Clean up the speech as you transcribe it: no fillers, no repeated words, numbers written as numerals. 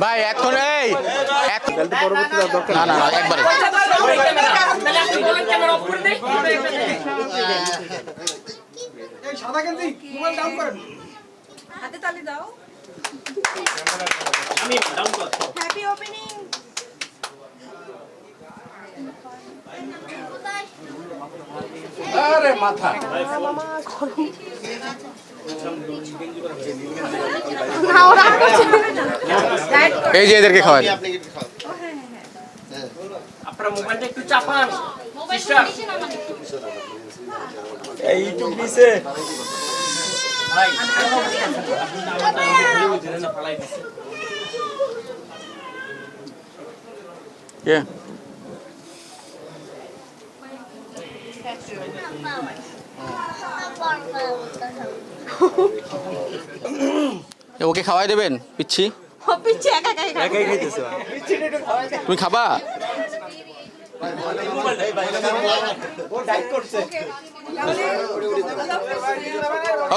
ভাই এখন এই না না না একবারে সাদা গেঞ্জি মোবাইল ডাউন করেন হাতে তালি দাও হ্যাপি ওপেনিং আরে মাথা এই যে এদেরকে খাওয়ান আপনারা মোবাইলটা একটু চাপান সিস্টার এই ইউটিউব নিচে ভাই ফালাই দিছে কে ওকে খাওয়াই দেবেন পিচ্ছি পিচ্ছে একা একা একাই খাইতেছে তুমি খাবা ও ডাইট করছে